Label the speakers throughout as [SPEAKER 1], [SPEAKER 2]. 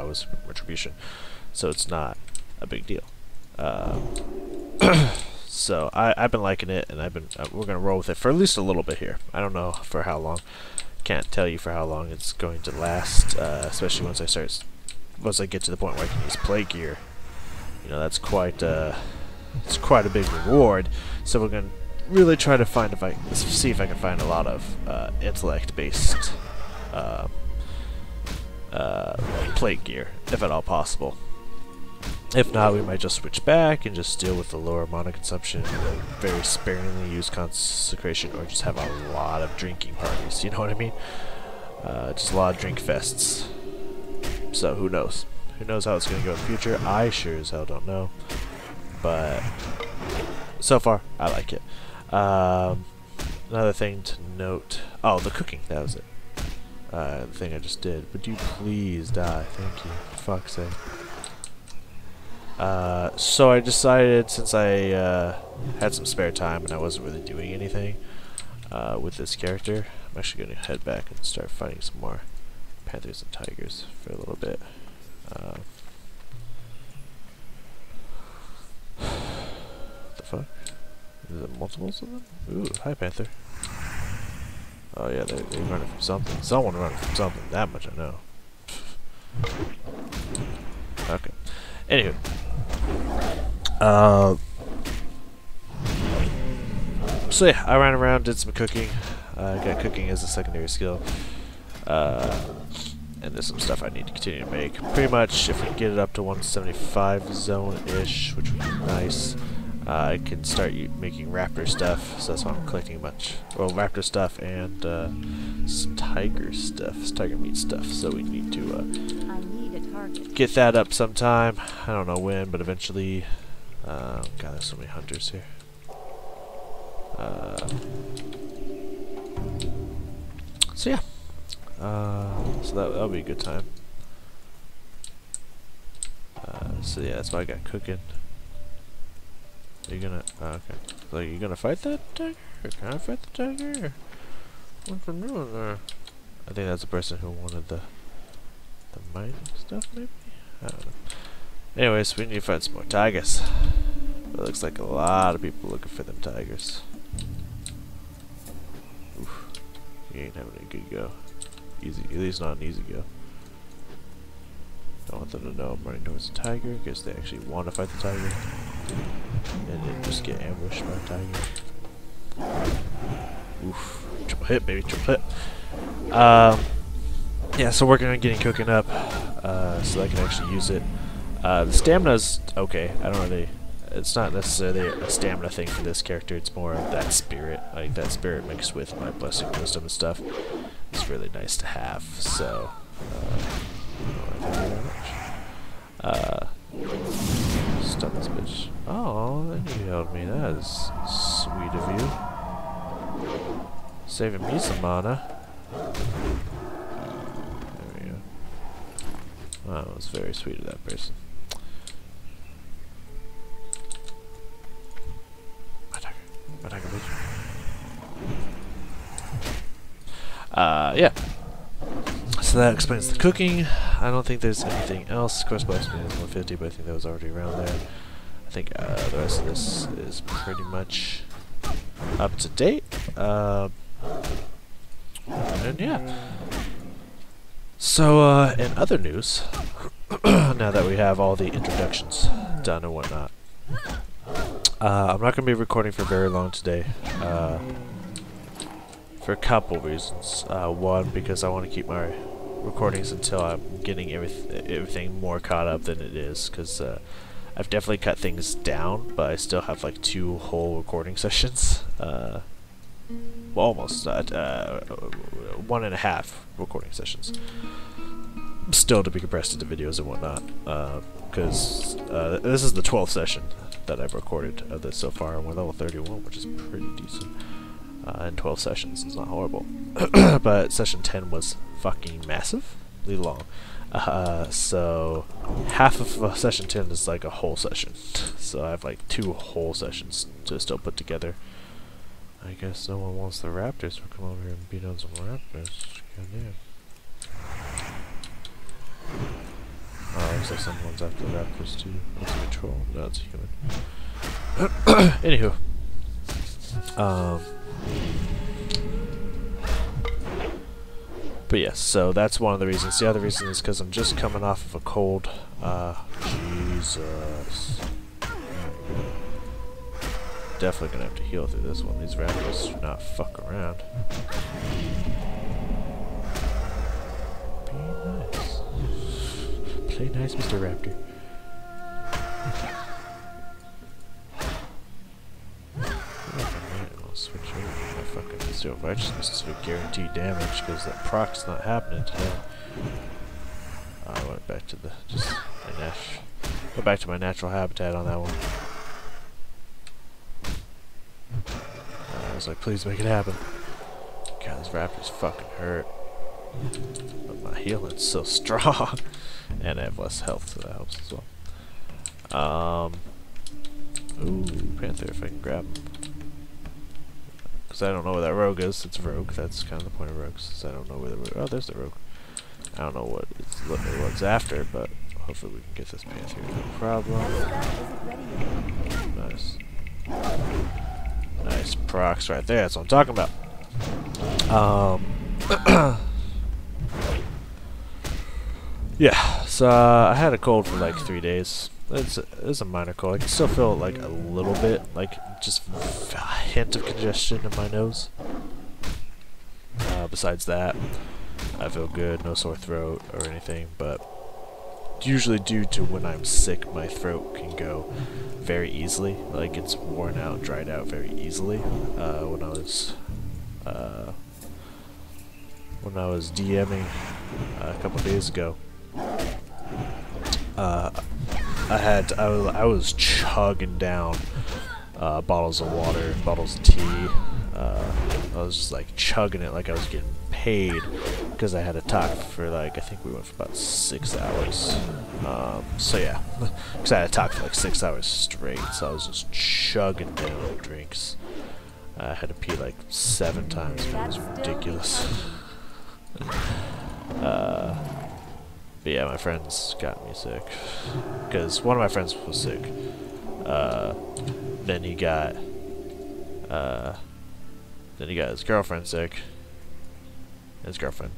[SPEAKER 1] WoW is retribution, so it's not a big deal. So I've been liking it, and we're gonna roll with it for at least a little bit here. I don't know for how long. Can't tell you for how long it's going to last, especially once I get to the point where I can use plate gear. You know, that's quite it's quite a big reward. So we're gonna really try to see if I can find a lot of intellect-based plate gear, if at all possible. If not, we might just switch back and just deal with the lower mana consumption, very sparingly use consecration, or just have a lot of drinking parties, you know what I mean? Just a lot of drink fests. So who knows? Who knows how it's going to go in the future? I sure as hell don't know. But so far, I like it. Another thing to note. Oh, the cooking. That was it. The thing I just did. Would you please die? Thank you. For fuck's sake. So I decided, since I had some spare time and I wasn't really doing anything with this character, I'm actually going to head back and start fighting some more panthers and tigers for a little bit. What the fuck? Is it multiples of them? Ooh, hi panther. Oh yeah, they're running from something. Someone running from something, that much I know. Okay. Anywho. So yeah, I ran around, did some cooking. Got cooking as a secondary skill. And there's some stuff I need to continue to make. Pretty much, if we can get it up to 175 zone-ish, which would be nice, I can start making raptor stuff. So that's why I'm collecting a bunch. Well, raptor stuff and some tiger stuff, tiger meat stuff. So we need to get that up sometime. I don't know when, but eventually. God, there's so many hunters here. So yeah. So that'll be a good time. So yeah, that's why I got cooking. Are you gonna? Okay. So you gonna fight that tiger? Can I fight the tiger? What's I'm doing there? I think that's the person who wanted the mining stuff, maybe. I don't know. Anyways, we need to find some more tigers. It looks like a lot of people looking for them tigers. Oof. You ain't having a good go. Easy, at least not an easy go. Don't want them to know I'm running towards the tiger, because they actually want to fight the tiger. And then just get ambushed by a tiger. Oof. Triple hit, baby, triple hit. Yeah, so working on getting cooking up, so I can actually use it. The stamina's okay. I don't really. It's not necessarily a stamina thing for this character. It's more of that spirit, like that spirit mixed with my blessing wisdom and stuff. It's really nice to have. So, thank you very much. Stun this bitch. Oh, and you held me. That is sweet of you. Saving me some mana. There we go. Wow, that was very sweet of that person. Yeah. So that explains the cooking. I don't think there's anything else. Of course, black screen is 150, but I think that was already around there. I think the rest of this is pretty much up to date. And yeah. So, in other news, now that we have all the introductions done and whatnot, I'm not going to be recording for very long today, for a couple reasons. One, because I want to keep my recordings until I'm getting everything more caught up than it is, because I've definitely cut things down, but I still have like 2 whole recording sessions. Well, almost 1.5 recording sessions. Still to be compressed into videos and whatnot, because this is the 12th session that I've recorded of this so far, and we're level 31, which is pretty decent. And 12 sessions is not horrible. But session 10 was fucking massively long. So half of session 10 is like a whole session. So I have like 2 whole sessions to still put together. I guess no one wants the raptors, so come over here and beat on some raptors. Goddamn. looks like someone's after the raptors too. Looks like a troll. No, it's a human. Anywho. But yes, so that's one of the reasons. The other reason is because I'm just coming off of a cold. Jesus. Definitely gonna have to heal through this one. These raptors do not fuck around. Be nice. Play nice, Mr. Raptor. I'll switch over to my fucking Steel Righteousness for guaranteed damage because that proc's not happening today. I went back to the go back to my natural habitat on that one. I was like, please make it happen. God, this raptor's fucking hurt. But my healing's so strong. And I have less health, so that helps as well. Ooh, Panther, if I can grab him. Because I don't know where that rogue is. It's rogue. That's kind of the point of rogues. Since I don't know where the rogue. Oh, there's the rogue. I don't know what it's after, but hopefully we can get this Panther. No problem. Nice. Nice procs right there. That's what I'm talking about. Yeah. So I had a cold for like 3 days. It's a minor cold. I can still feel like a little bit, like just a hint of congestion in my nose. Besides that, I feel good, no sore throat or anything, but usually due to when I'm sick, my throat can go very easily. Like it's worn out, dried out very easily. When I was DMing a couple days ago, I was chugging down bottles of water, bottles of tea. I was just like chugging it like I was getting paid because I had to talk for like, I think we went for about 6 hours. So yeah, because I had to talk for like 6 hours straight, so I was just chugging down drinks. I had to pee like 7 times, man. It was ridiculous. But yeah, my friends got me sick because one of my friends was sick. Then he got his girlfriend sick. His girlfriend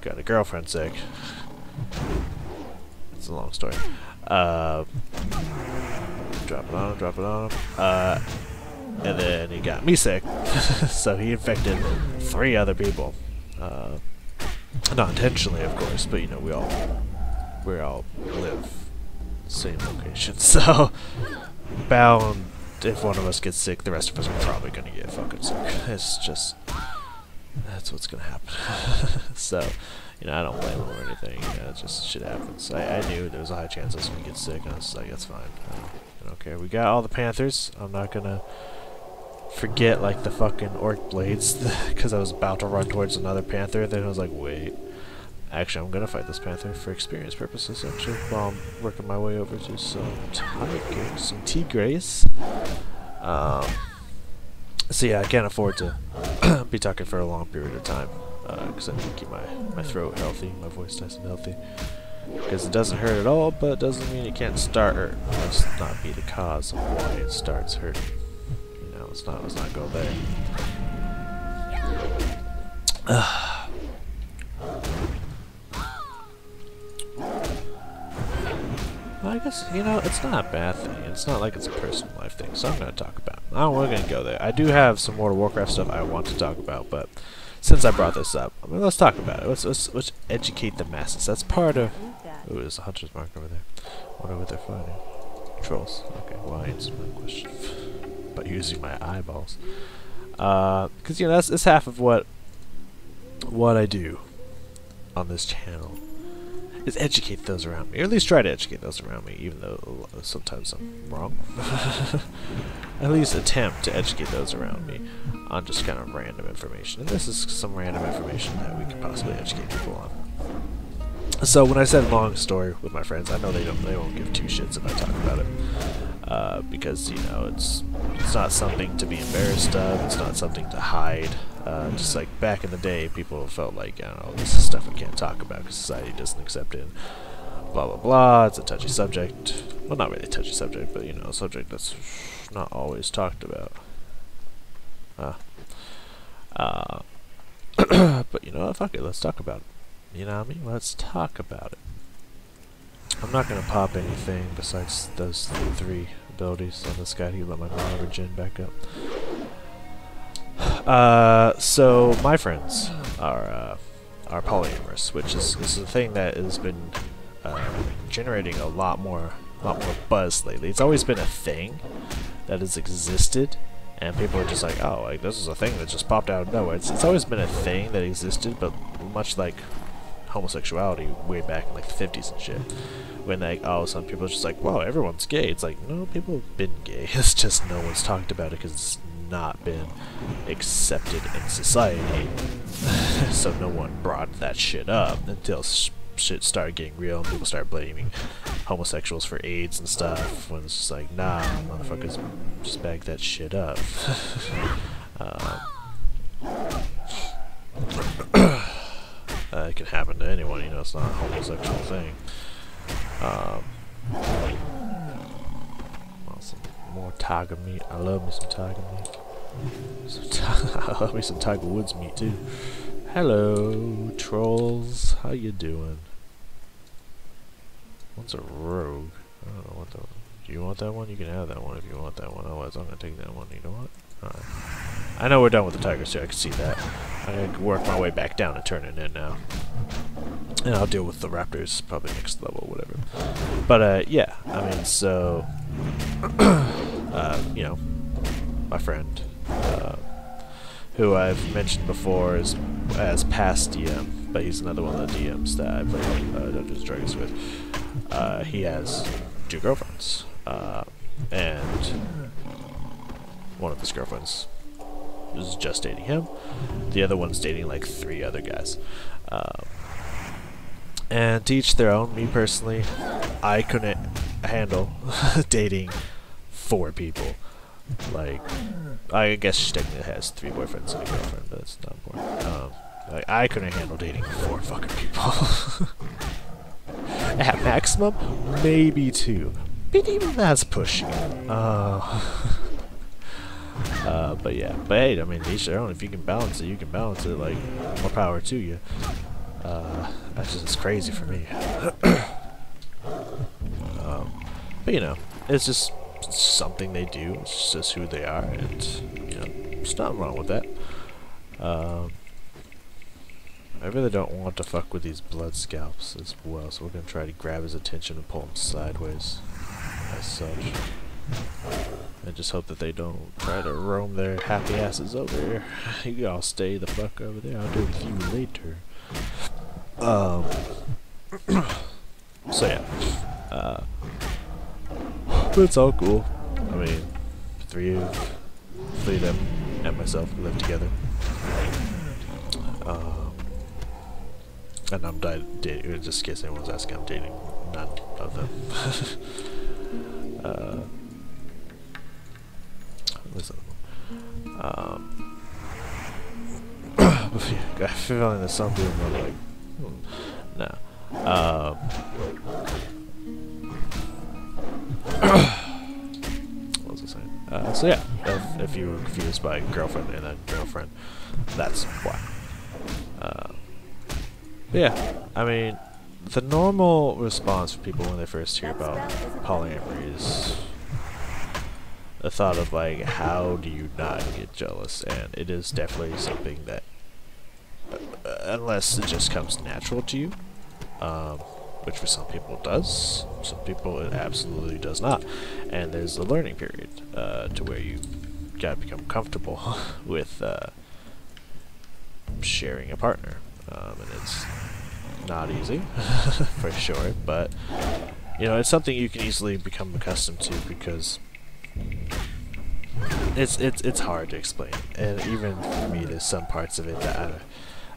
[SPEAKER 1] got a girlfriend sick. It's a long story. Drop it on him. And then he got me sick. So he infected 3 other people. Not intentionally, of course, but you know, we all live same location. So bound, if one of us gets sick, the rest of us are probably gonna get fucking sick. It's just, that's what's gonna happen. So, you know, I don't blame him or anything. You know, it's just shit happens. I knew there was a high chance I was gonna get sick, and I was like, that's fine. I don't care. We got all the Panthers. I'm not gonna forget like the fucking orc blades because I was about to run towards another Panther. Then I was like, wait. Actually, I'm gonna fight this Panther for experience purposes, actually, while I'm working my way over to some tigers, some tigres. So yeah, I can't afford to be talking for a long period of time, because I need to keep my throat healthy, my voice nice and healthy. Because it doesn't hurt at all, but it doesn't mean it can't start hurt. Let's not be the cause of why it starts hurting. You know, let's not go there. Well, I guess, you know, it's not a bad thing. It's not like it's a personal life thing, so I'm going to talk about it. We're going to go there. I do have some World of Warcraft stuff I want to talk about, but since I brought this up, I mean, let's talk about it. Let's educate the masses. That's part of... Ooh, there's a hunter's mark over there. I wonder what they're fighting. Trolls. Okay, well, I answered my question by using my eyeballs. Because, you know, that's half of what I do on this channel. Is educate those around me, or at least try to educate those around me, even though sometimes I'm wrong. At least attempt to educate those around me on just kind of random information. And this is some random information that we could possibly educate people on. So when I said long story with my friends, I know they won't give 2 shits if I talk about it, because you know it's not something to be embarrassed of. It's not something to hide. Just like back in the day, people felt like, I don't know, this is stuff we can't talk about because society doesn't accept it. blah blah blah. It's a touchy subject. Well, not really a touchy subject, but you know, a subject that's not always talked about. But you know what? Fuck it. Let's talk about it. You know what I mean? Let's talk about it. I'm not gonna pop anything besides those 3 abilities on this guy. He let my Marauder Jin back up. So my friends are polyamorous, which is a thing that has been generating a lot more buzz lately. It's always been a thing that has existed, and people are just like, oh, like this is a thing that just popped out of nowhere. It's always been a thing that existed, but much like homosexuality way back in like the 50s and shit, when like, oh, some people are just like, wow, everyone's gay. It's like, no, people have been gay. It's just no one's talked about it because it's not been accepted in society. So no one brought that shit up until shit started getting real and people started blaming homosexuals for AIDS and stuff, when it's just like, nah, motherfuckers, just bag that shit up. It can happen to anyone, you know, it's not a homosexual thing. Some more tiger meat. I love me some tiger meat. I love me some Tiger Woods meat too. Hello, trolls. How you doing? One's a rogue. I don't know what that one. Do you want that one? You can have that one if you want that one. Otherwise, I'm gonna take that one. You know what? Alright. I know we're done with the tigers too. I can see that. I'm gonna work my way back down and turn it in now. And I'll deal with the raptors probably next level, whatever. But yeah, I mean, so you know, my friend, who I've mentioned before as past DM, but he's another one of the DMs that I play Dungeons & Dragons with. He has 2 girlfriends, and one of his girlfriends is just dating him. The other one's dating like 3 other guys. And to each their own. Me personally, I couldn't handle dating 4 people. Like, I guess she technically has 3 boyfriends and a girlfriend, but it's not important. Like, I couldn't handle dating 4 fucking people. At maximum, maybe 2. But even that's pushing it. But yeah. But hey, I mean, each their own. If you can balance it, you can balance it. Like, more power to you. That's just, it's crazy for me. But you know, it's just something they do. It's just who they are, and you know, there's nothing wrong with that. I really don't want to fuck with these blood scalps as well, so we're gonna try to grab his attention and pull him sideways, as such. And just hope that they don't try to roam their happy asses over here. You all stay the fuck over there. I'll deal with you later. So yeah. But it's all cool. I mean, 3 of them and myself live together. And I'm dating, just in case anyone's asking, I'm dating none of them. Listen. I have a feeling that some people are like, no. What was I saying? So yeah, if you were confused by girlfriend and then girlfriend, that's why. But yeah, I mean, the normal response for people when they first hear about polyamory is the thought of like, how do you not get jealous? And it is definitely something that, unless it just comes natural to you, which for some people it does, some people it absolutely does not. And there's a learning period to where you gotta become comfortable with sharing a partner. And it's not easy, for sure, but you know, it's something you can easily become accustomed to, because it's hard to explain, and even for me, there's some parts of it that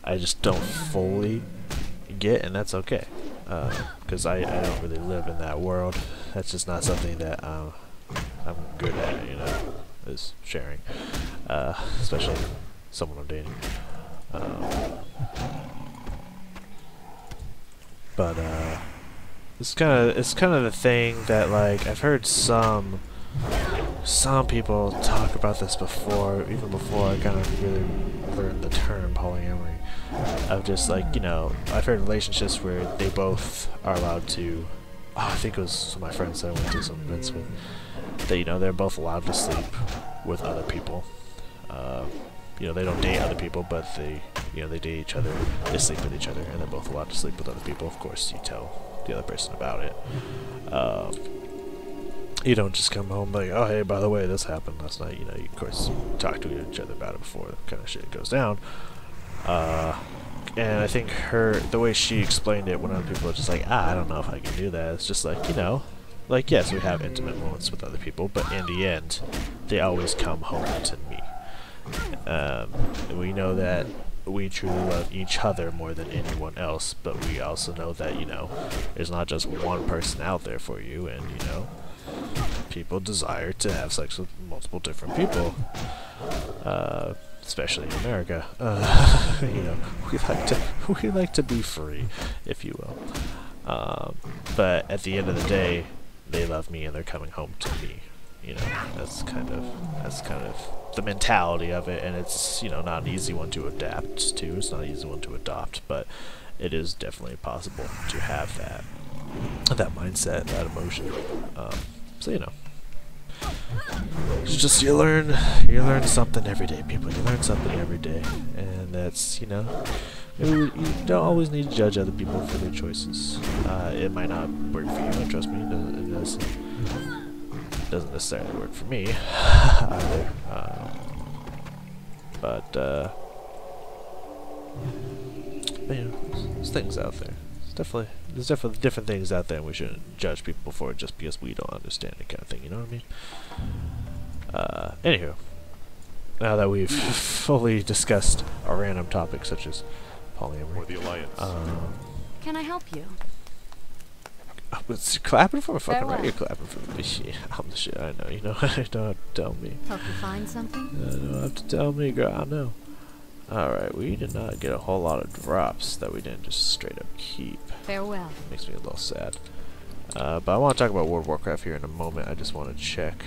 [SPEAKER 1] I just don't fully get, and that's okay, because I don't really live in that world. That's just not something that I'm good at, you know, is sharing, especially someone I'm dating. But it's kind of the thing that, like, I've heard some people talk about this before, even before I kind of really learned the term polyamory. Of just, like, you know, I've heard relationships where they both are allowed to, I think it was some of my friends that I went to some events with, that, you know, they're both allowed to sleep with other people. You know, they don't date other people, but they, you know, they date each other, they sleep with each other, and they're both allowed to sleep with other people. Of course, you tell the other person about it. You don't just come home like, oh, hey, by the way, this happened last night. You know, you, of course, talk to each other about it before that kind of shit goes down. And I think the way she explained it, when other people are just like, I don't know if I can do that. It's just like, you know, like, yes, we have intimate moments with other people, but in the end, they always come home to me. We know that we truly love each other more than anyone else, but we also know that, you know, there's not just one person out there for you, and, you know, people desire to have sex with multiple different people, especially in America. You know, we like to be free, if you will. But at the end of the day, they love me and they're coming home to me. You know, that's kind of the mentality of it, and it's, you know, not an easy one to adapt to. It's not an easy one to adopt, but it is definitely possible to have that mindset, that emotion. So, you know, it's just you learn something every day, people. You learn something every day, and that's, you know, you don't always need to judge other people for their choices. It might not work for you, and trust me, it doesn't necessarily work for me either. But you know, there's things out there. There's definitely different things out there, and we shouldn't judge people for it just because we don't understand it, kind of thing. You know what I mean? Anywho, now that we've fully discussed a random topic such as polyamory,
[SPEAKER 2] or the alliance,
[SPEAKER 3] can I help you?
[SPEAKER 1] Was clapping for a fucking
[SPEAKER 3] Farewell.
[SPEAKER 1] right? You're clapping for me. Shit, I'm the shit. I know. You know. You don't have to tell me.
[SPEAKER 3] Help you find something?
[SPEAKER 1] You don't have to tell me, girl. I know. Alright, we did not get a whole lot of drops that we didn't just straight up keep.
[SPEAKER 3] Farewell.
[SPEAKER 1] Makes me a little sad. But I want to talk about World of Warcraft here in a moment. I just want to check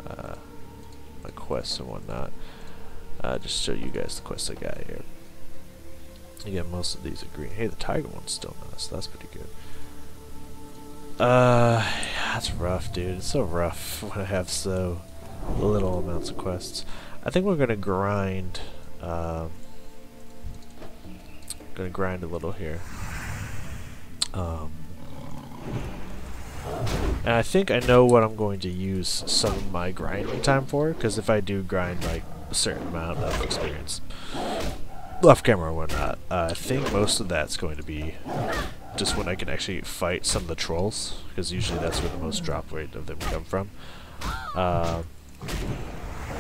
[SPEAKER 1] my quests and whatnot. Just show you guys the quests I got here. Again, most of these are green. Hey, the tiger one's still nice. That's pretty good. That's rough, dude. It's so rough when I have so little amounts of quests. I think we're gonna grind. Gonna grind a little here. And I think I know what I'm going to use some of my grinding time for, because if I do grind like a certain amount of experience off camera or whatnot, I think most of that's going to be just when I can actually fight some of the trolls, because usually that's where the most drop rate of them come from.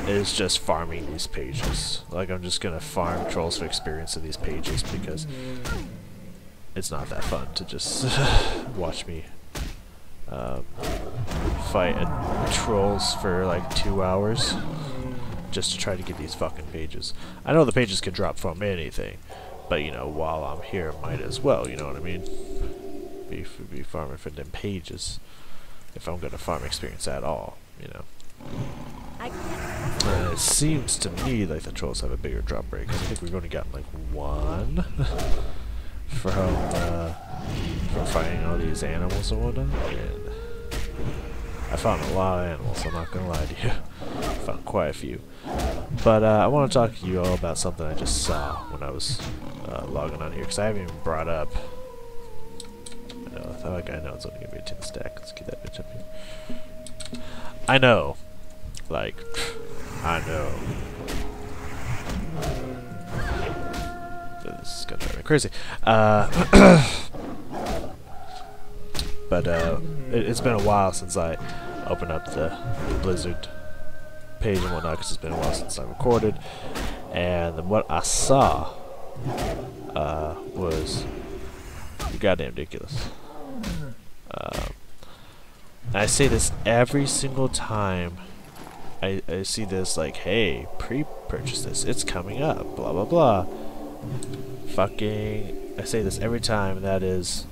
[SPEAKER 1] Is just farming these pages. Like, I'm just gonna farm trolls for experience in these pages, because it's not that fun to just watch me fight trolls for like 2 hours just to try to get these fucking pages. I know the pages can drop from anything, but, you know, while I'm here, might as well, you know what I mean? Be farming for them pages if I'm gonna farm experience at all, you know. It seems to me like the trolls have a bigger drop rate, because I think we've only gotten like one from fighting all these animals and whatnot. And I found a lot of animals, I'm not gonna lie to you. I found quite a few. But I want to talk to you all about something I just saw when I was logging on here, because I haven't even brought up. I know it's only gonna be a 10 stack. Let's get that bitch up here. I know. Like, I know. This is gonna drive me crazy. But it's been a while since I opened up the Blizzard page and whatnot, because it's been a while since I recorded. And what I saw was goddamn ridiculous. I say this every single time I see this, like, hey, pre-purchase this, it's coming up, blah blah blah. Fucking, I say this every time, and that is